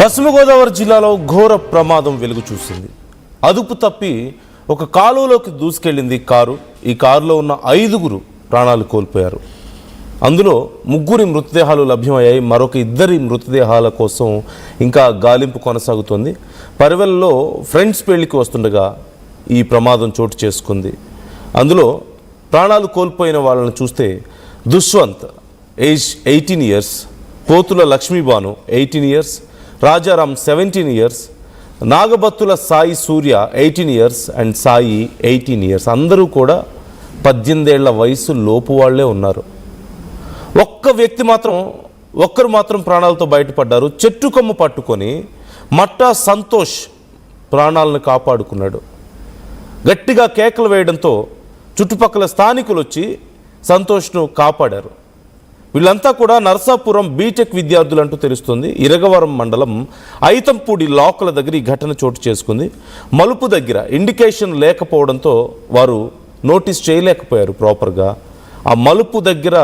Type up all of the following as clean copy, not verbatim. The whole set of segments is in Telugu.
పశ్చిమ గోదావరి జిల్లాలో ఘోర ప్రమాదం వెలుగు చూసింది. అదుపు తప్పి ఒక కాలువలోకి దూసుకెళ్లింది కారు. ఈ కారులో ఉన్న 5 ప్రాణాలు కోల్పోయారు. అందులో 3 మృతదేహాలు లభ్యమయ్యాయి. మరొక 2 మృతదేహాల కోసం ఇంకా గాలింపు కొనసాగుతోంది. పరివెల్లో ఫ్రెండ్స్ పెళ్లికి వస్తుండగా ఈ ప్రమాదం చోటు చేసుకుంది. అందులో ప్రాణాలు కోల్పోయిన వాళ్ళని చూస్తే Dushwanth age 18 years, Pothula Lakshmibanu 18 years, Rajaram 17 years, Nagabathula Sai Surya 18 years and Sai 18 years. అందరూ కూడా 18 ఏళ్ల వయసు లోపు వాళ్లే ఉన్నారు. ఒక్కరు మాత్రం ప్రాణాలతో బయటపడ్డారు. చెట్టు కొమ్ము పట్టుకొని మట్టా సంతోష్ ప్రాణాలను కాపాడుకున్నాడు. గట్టిగా కేకలు వేయడంతో చుట్టుపక్కల స్థానికులు వచ్చి సంతోష్ను కాపాడారు. వీళ్ళంతా కూడా నర్సాపురం బీటెక్ విద్యార్థులంటూ తెలుస్తుంది. ఇరగవరం మండలం ఐతంపూడి లోకల దగ్గర ఈ ఘటన చోటు చేసుకుంది. మలుపు దగ్గర ఇండికేషన్ లేకపోవడంతో వారు నోటీస్ చేయలేకపోయారు ప్రాపర్గా. ఆ మలుపు దగ్గర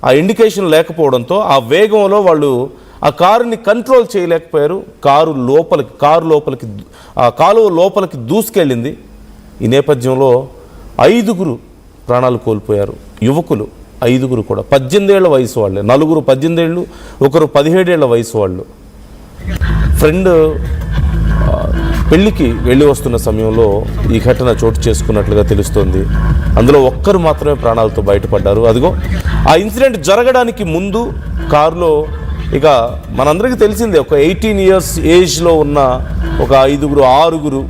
ఆ ఇండికేషన్ లేకపోవడంతో ఆ వేగంలో వాళ్ళు ఆ కారుని కంట్రోల్ చేయలేకపోయారు. కారు లోపలికి ఆ కాలువ లోపలికి దూసుకెళ్ళింది. ఈ నేపథ్యంలో 5 ప్రాణాలు కోల్పోయారు. యువకులు 5 కూడా 18 ఏళ్ల వయసు వాళ్ళే. 4 18 ఏళ్ళు, ఒకరు 17 ఏళ్ల వయసు వాళ్ళు. ఫ్రెండ్ పెళ్లికి వెళ్ళి వస్తున్న సమయంలో ఈ ఘటన చోటు చేసుకున్నట్లుగా తెలుస్తోంది. అందులో ఒక్కరు మాత్రమే ప్రాణాలతో బయటపడ్డారు. అదిగో ఆ ఇన్సిడెంట్ జరగడానికి ముందు కారులో ఇక మనందరికీ తెలిసిందే, ఒక 18 ఇయర్స్ ఏజ్లో ఉన్న ఒక 5 6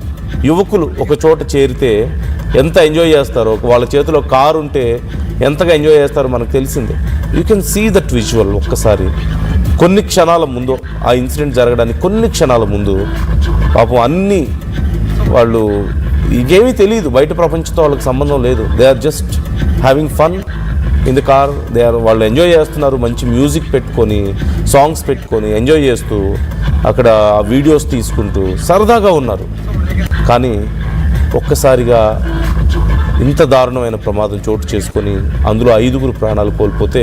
యువకులు ఒక చోట చేరితే ఎంత ఎంజాయ్ చేస్తారో, వాళ్ళ చేతిలో కారు ఉంటే ఎంతగా ఎంజాయ్ చేస్తారో మనకు తెలిసిందే. You can see that visual. ఒక్కసారి కొన్ని క్షణాల ముందు, ఆ ఇన్సిడెంట్ జరగడానికి కొన్ని క్షణాల ముందు పాపం అన్నీ వాళ్ళు ఇకేమీ తెలియదు, బయట ప్రపంచంతో వాళ్ళకి సంబంధం లేదు. They are just having fun in the car. వాళ్ళు ఎంజాయ్ చేస్తున్నారు. మంచి మ్యూజిక్ పెట్టుకొని, సాంగ్స్ పెట్టుకొని ఎంజాయ్ చేస్తూ అక్కడ వీడియోస్ తీసుకుంటూ సరదాగా ఉన్నారు. కానీ ఒక్కసారిగా ఇంత దారుణమైన ప్రమాదం చోటు చేసుకొని అందులో 5 ప్రాణాలు కోల్పోతే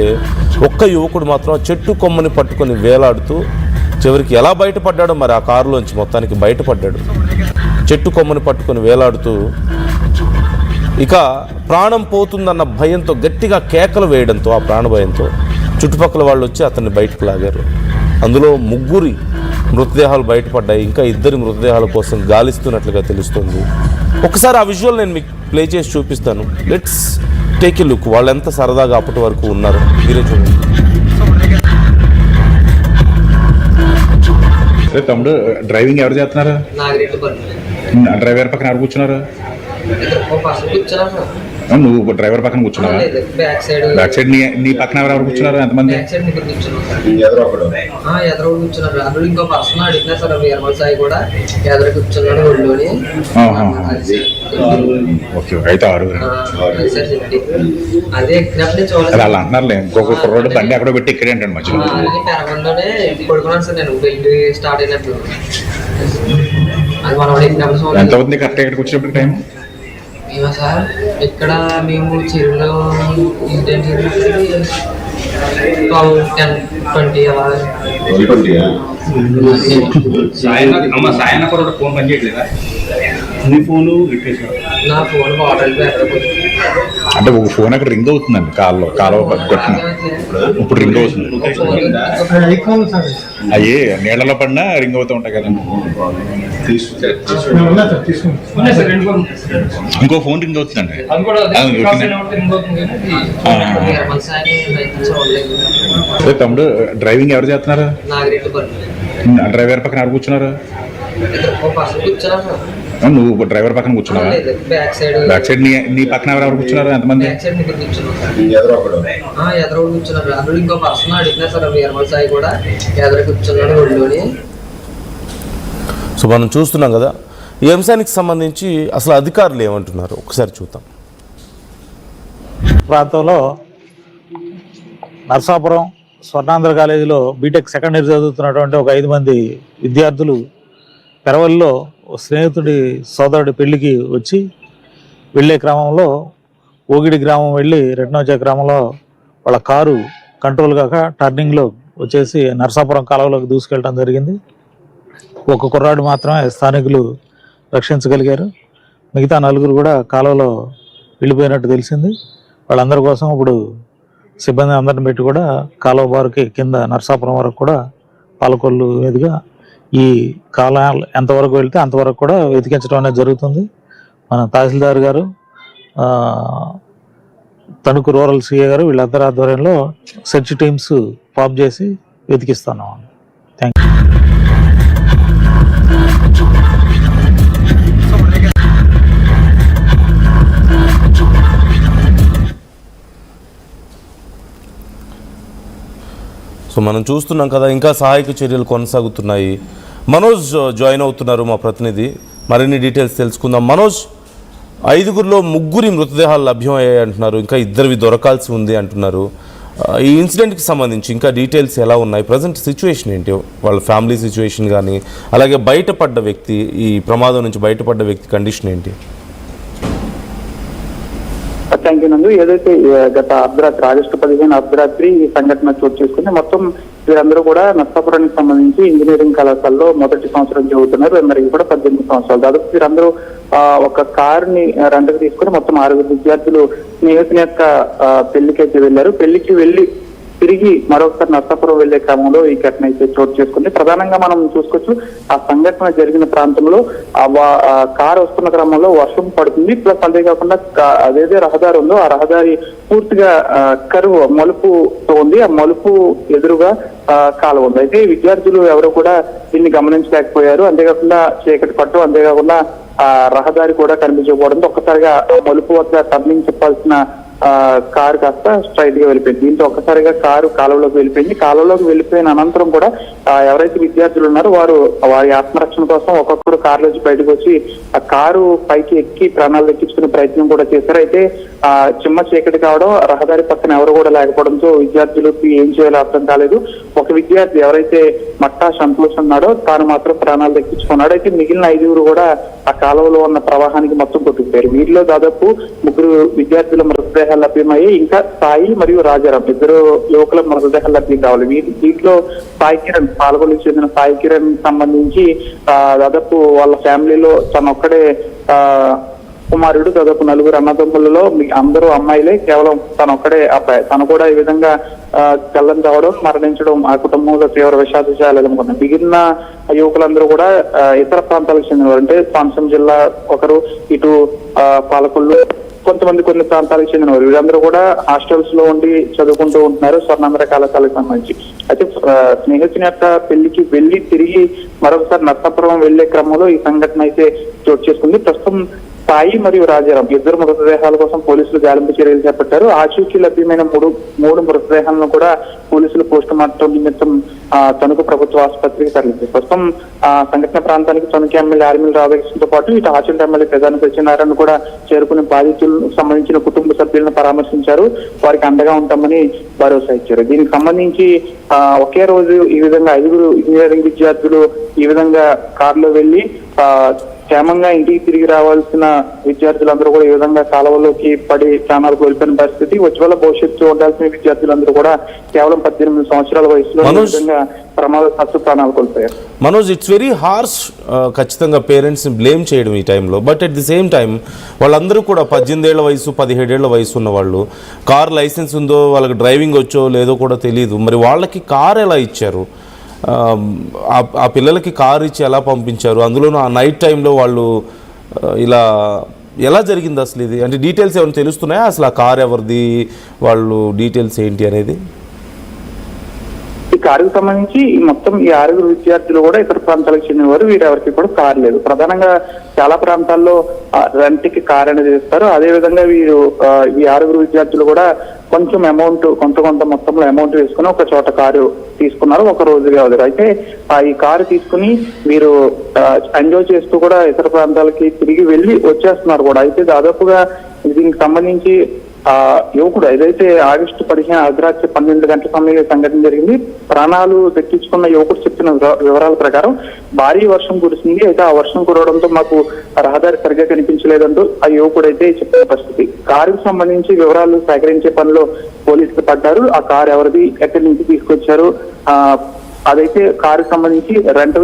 ఒక్క యువకుడు మాత్రం చెట్టు కొమ్మని పట్టుకొని వేలాడుతూ చివరికి ఎలా బయటపడ్డాడో మరి ఆ కారులోంచి మొత్తానికి బయటపడ్డాడు. చెట్టు కొమ్మని పట్టుకొని వేలాడుతూ ఇక ప్రాణం పోతుందన్న భయంతో గట్టిగా కేకలు వేయడంతో, ఆ ప్రాణ భయంతో చుట్టుపక్కల వాళ్ళు వచ్చి అతన్ని బయటకు లాగారు. అందులో 3 మృతదేహాలు బయటపడ్డాయి. ఇంకా 2 మృతదేహాల కోసం గాలిస్తున్నట్లుగా తెలుస్తుంది. ఒకసారి ఆ విజువల్ నేను మీకు ప్లే చేసి చూపిస్తాను. Let's take a look. వాళ్ళు ఎంత సరదాగా అప్పటి వరకు ఉన్నారు మీరే చూడండి. తమ్ముడు, డ్రైవింగ్ ఎవరు చేస్తున్నారు? డ్రైవర్ పక్కన ఎవరు కూర్చున్నారు? నువ్వు డ్రైవర్ పక్కన కూర్చున్నావా? బ్యాక్ సైడ్ నీ పక్కన ఎవరు కూర్చున్నారు? ఎంతమంది? ఇంకో పర్సన్ అడిగినా సార్ వీరమల్ సాయి కూడా ఎదురు కూర్చున్నాడు ఒళ్ళోని. అయితే 6. అదే ఎక్కినప్పుడు చూడాలి అలా అంటున్నారులే. ఇంకొక కుర్రోడు బండి అక్కడ పెట్టి ఇక్కడ ఏంటండి మధ్య పెరగంలోనే పడుకున్నాను సార్ నేను పెళ్లి స్టార్ట్ అయినప్పుడు. అది మనం ఎక్కినప్పుడు చూడాలి. ఎంత అవుతుంది కరెక్ట్ ఇక్కడికి వచ్చినప్పుడు టైం? సార్ ఇక్కడ మేము చెరువులో 10-20 అలా. సాయన కూడా ఫోన్ పని చేయట్లేదా? నీ ఫోన్ నా ఫోన్ వాటర్ అంటే ఒక ఫోన్ అక్కడ రింగ్ అవుతుందండి కాలువ కొట్టిన. ఇప్పుడు రింగ్ అవుతుంది. అయ్యే నీళ్ళలో పడినా రింగ్ అవుతూ ఉంటాయి కదా. ఇంకో ఫోన్ రింగ్ అవుతుందండి. తమ్ముడు, డ్రైవింగ్ ఎవరు చేస్తున్నారు? డ్రైవర్ పక్కన ఎవరు కూర్చున్నారు? నువ్వు డ్రైవర్ పక్కన కూర్చున్నావా? బ్యాక్ సైడ్ నీ పక్కన ఎవరు కూర్చున్నారు? ఎంతమంది? ఇంకో పర్సన్ అడిగినా సార్ వీరమల్ సాయి కూడా ఎదురు కూర్చున్నాడు ఒళ్ళోని. సో మనం చూస్తున్నాం కదా ఈ అంశానికి సంబంధించి అసలు అధికారులు ఏమంటున్నారు ఒకసారి చూద్దాం. ప్రాంతంలో నర్సాపురం స్వర్ణాంధ్ర కాలేజీలో బీటెక్ సెకండ్ ఇయర్ చదువుతున్నటువంటి ఒక 5 మంది విద్యార్థులు పెరవల్లో స్నేహితుడి సోదరుడి పెళ్లికి వచ్చి వెళ్ళే క్రమంలో ఓగిడి గ్రామం వెళ్ళి రిటర్న్ వచ్చే క్రమంలో వాళ్ళ కారు కంట్రోల్ కాక టర్నింగ్లో వచ్చేసి నర్సాపురం కాలువలోకి దూసుకెళ్ళడం జరిగింది. ఒక కుర్రాడు మాత్రమే స్థానికులు రక్షించగలిగారు. మిగతా 4 కూడా కాలువలో వెళ్ళిపోయినట్టు తెలిసింది. వాళ్ళందరి కోసం ఇప్పుడు సిబ్బంది అందరిని పెట్టి కూడా కాలువ బారుకి కింద నరసాపురం వరకు కూడా పాలకొల్లు మీదుగా ఈ కాలం ఎంతవరకు వెళ్తే అంతవరకు కూడా వెతికించడం అనేది జరుగుతుంది. మన తహసీల్దార్ గారు, తణుకు రూరల్ సిఏ గారు వీళ్ళందరి ఆధ్వర్యంలో సెర్చ్ టీమ్స్ ఫామ్ చేసి వెతికిస్తున్నాం. Thank you. సో మనం చూస్తున్నాం కదా, ఇంకా సహాయక చర్యలు కొనసాగుతున్నాయి. మనోజ్ జాయిన్ అవుతున్నారు, మా ప్రతినిధి. మరిన్ని డీటెయిల్స్ తెలుసుకుందాం. మనోజ్, 5గురిలో 3 మృతదేహాలు లభ్యమయ్యాయి అంటున్నారు, ఇంకా 2 దొరకాల్సి ఉంది అంటున్నారు. ఈ ఇన్సిడెంట్కి సంబంధించి ఇంకా డీటెయిల్స్ ఎలా ఉన్నాయి, ప్రజెంట్ సిచ్యువేషన్ ఏంటి, వాళ్ళ ఫ్యామిలీ సిచ్యువేషన్ కానీ, అలాగే బయటపడ్డ వ్యక్తి, ఈ ప్రమాదం నుంచి బయటపడ్డ వ్యక్తి కండిషన్ ఏంటి? థ్యాంక్ యూ నందు. ఏదైతే గత అర్ధరాత్రి ఆగస్టు 15 అర్ధరాత్రి ఈ సంఘటన చోటు చేసుకుంది. మొత్తం వీరందరూ కూడా నర్సాపురానికి సంబంధించి ఇంజనీరింగ్ కళాశాలలో మొదటి సంవత్సరం చదువుతున్నారు. వీరందరికీ కూడా 18 సంవత్సరాలు. దాదాపు వీరందరూ ఒక కారుని రెంట్కి తీసుకుని మొత్తం 6 విద్యార్థులు స్నేహితుని యొక్క పెళ్లికి అయితే వెళ్ళారు. పెళ్లికి వెళ్ళి తిరిగి మరొకసారి నర్సాపురం వెళ్లే క్రమంలో ఈ ఘటన అయితే చోటు చేసుకుంది. ప్రధానంగా మనం చూసుకోవచ్చు, ఆ సంఘటన జరిగిన ప్రాంతంలో కారు వస్తున్న క్రమంలో వర్షం పడుతుంది. ప్లస్ అంతేకాకుండా అదేదే రహదారి ఉందో ఆ రహదారి పూర్తిగా కరువు మలుపుతో ఉంది. ఆ మలుపు ఎదురుగా కాలువ ఉంది. అయితే విద్యార్థులు ఎవరు కూడా దీన్ని గమనించలేకపోయారు. అంతేకాకుండా చీకటి పట్టు, అంతేకాకుండా ఆ రహదారి కూడా కనిపించకపోవడంతో ఒక్కసారిగా మలుపు వద్ద టర్నింగ్ చెప్పాల్సిన కారు కాస్త స్ట్రైట్ గా వెళ్ళిపోయింది. దీంతో ఒక్కసారిగా కారు కాలువలోకి వెళ్ళిపోయింది. కాలువలోకి వెళ్ళిపోయిన అనంతరం కూడా ఎవరైతే విద్యార్థులు ఉన్నారో వారి ఆత్మరక్షణ కోసం ఒక్కొక్కరు కారులోంచి బయటకు వచ్చి ఆ కారు పైకి ఎక్కి ప్రాణాలు దక్కించుకునే ప్రయత్నం కూడా చేశారు. అయితే చిమ్మ చీకటి కావడం, రహదారి పక్కన ఎవరు కూడా లేకపోవడంతో విద్యార్థులకు ఏం చేయాలో అర్థం కాలేదు. ఒక విద్యార్థి ఎవరైతే మట్టా సంతోష్ ఉన్నాడో తాను మాత్రం ప్రాణాలు దక్కించుకున్నాడు. అయితే మిగిలిన 5 కూడా ఆ కాలువలో ఉన్న ప్రవాహానికి మొత్తం కొట్టుకుపోయారు. వీరిలో దాదాపు 3 విద్యార్థుల మృతదేహాలు లభ్యమయ్యి ఇంకా సాయి మరియు రాజారాం 2 యువకుల మృతదేహాలు లభ్యం కావాలి. దీంట్లో సాయి కిరణ్, పాల్గొనకు చెందిన సాయి కిరణ్ సంబంధించి దాదాపు వాళ్ళ ఫ్యామిలీలో తనొక్కడే కుమారుడు. దాదాపు 4 అన్నదమ్ములలో అందరూ అమ్మాయిలే, కేవలం తనొక్కడే అబ్బాయి. తను కూడా ఈ విధంగా కళ్ళం తావడం, మరణించడం ఆ కుటుంబంలో తీవ్ర విషాదాలు ఎదుర్కొన్నారు. మిగిలిన యువకులందరూ కూడా ఇతర ప్రాంతాలకు చెందినవారు. అంటే కోనసీమ జిల్లా ఒకరు, ఇటు పాలకొల్లు, కొంతమంది కొన్ని ప్రాంతాలకు చెందినవారు. వీళ్ళందరూ కూడా హాస్టల్స్ లో ఉండి చదువుకుంటూ ఉంటున్నారు స్వర్ణాంధ్ర కళాశాలకు సంబంధించి. అయితే స్నేహితుని యొక్క పెళ్లికి వెళ్లి తిరిగి మరొకసారి నర్సాపురం వెళ్లే క్రమంలో ఈ సంఘటన అయితే చోటు చేసుకుంది. ప్రస్తుతం సాయి మరియు రాజారాం 2 మృతదేహాల కోసం పోలీసులు గాలింపు చర్యలు చేపట్టారు. ఆచూకీ లభ్యమైన మూడు మృతదేహాలను కూడా పోలీసులు పోస్ట్ మార్టం నిమిత్తం తణుకు ప్రభుత్వ ఆసుపత్రికి తరలించారు. ప్రస్తుతం సంఘటన ప్రాంతానికి తణుకు ఎమ్మెల్యే ఆర్మీల రాధాకృష్ణతో పాటు ఇటు ఆచంట ఎమ్మెల్యే ప్రధాని సత్యనారాయణ కూడా చేరుకుని బాధితులకు సంబంధించిన కుటుంబ సభ్యులను పరామర్శించారు. వారికి అండగా ఉంటామని భరోసా ఇచ్చారు. దీనికి సంబంధించి ఒకే రోజు ఈ విధంగా 5 ఇంజనీరింగ్ విద్యార్థులు ఈ విధంగా కారులో వెళ్లి క్షేమంగా ఇంటికి తిరిగి రావాల్సిన విద్యార్థులందరూ కూడా ఈ విధంగా కాలువలోకి పడి ప్రాణాలు కోల్పోయిన పరిస్థితి. ఉజ్వల భవిష్యత్తు ఉండాల్సిన విద్యార్థులందరూ కూడా కేవలం 18 సంవత్సరాల వయసులో ఈ విధంగా ప్రమాదవశాత్తు ప్రాణాలు కోల్పోయారు. మనోజ్, ఇట్స్ వెరీ హార్ష్ ఖచ్చితంగా పేరెంట్స్ని బ్లేమ్ చేయడం ఈ టైంలో. But at the same time వాళ్ళందరూ కూడా 18 ఏళ్ల వయసు, 17 ఏళ్ల వయసు ఉన్న వాళ్ళు, కార్ లైసెన్స్ ఉందో, వాళ్ళకి డ్రైవింగ్ వచ్చో లేదో కూడా తెలియదు. మరి వాళ్ళకి కార్ ఎలా ఇచ్చారు? ఆ పిల్లలకి కారు ఇచ్చి ఎలా పంపించారు? అందులోనూ ఆ నైట్ టైంలో వాళ్ళు ఇలా ఎలా జరిగింది అసలు ఇది? అంటే డీటెయిల్స్ ఏమైనా తెలుస్తున్నాయా అసలు? ఆ కార్ ఎవరిది, వాళ్ళు డీటెయిల్స్ ఏంటి అనేది? ఈ కారుకు సంబంధించి మొత్తం ఈ 6 విద్యార్థులు కూడా ఇతర ప్రాంతాలకు చెందినవారు. వీరెవరికి కూడా కారు లేదు. ప్రధానంగా చాలా ప్రాంతాల్లో రెంట్కి కారు అనేది ఇస్తారు. అదే విధంగా వీరు ఈ 6 విద్యార్థులు కూడా కొంచెం అమౌంట్, కొంత మొత్తంలో అమౌంట్ వేసుకుని ఒక చోట కారు తీసుకున్నారు. ఒక రోజు వ్యవధి. అయితే ఈ కారు తీసుకుని వీరు ఎంజాయ్ చేస్తూ కూడా ఇతర ప్రాంతాలకి తిరిగి వెళ్ళి వచ్చేస్తున్నారు కూడా. అయితే దాదాపుగా దీనికి సంబంధించి యువకుడు ఏదైతే ఆగస్టు 15 అర్ధరాత్రి 12 గంటల సమయంలో సంఘటన జరిగింది. ప్రాణాలు దక్కించుకున్న యువకుడు చెప్పిన వివరాల ప్రకారం భారీ వర్షం కురిసింది. అయితే ఆ వర్షం కురవడంతో మాకు రహదారి సరిగ్గా కనిపించలేదంటూ ఆ యువకుడు అయితే చెప్పిన పరిస్థితి. కారుకు సంబంధించి వివరాలు సేకరించే పనిలో పోలీసులు పడ్డారు. ఆ కారు ఎవరిది, ఎక్కడి నుంచి తీసుకొచ్చారు, అదైతే కారుకు సంబంధించి రెంట్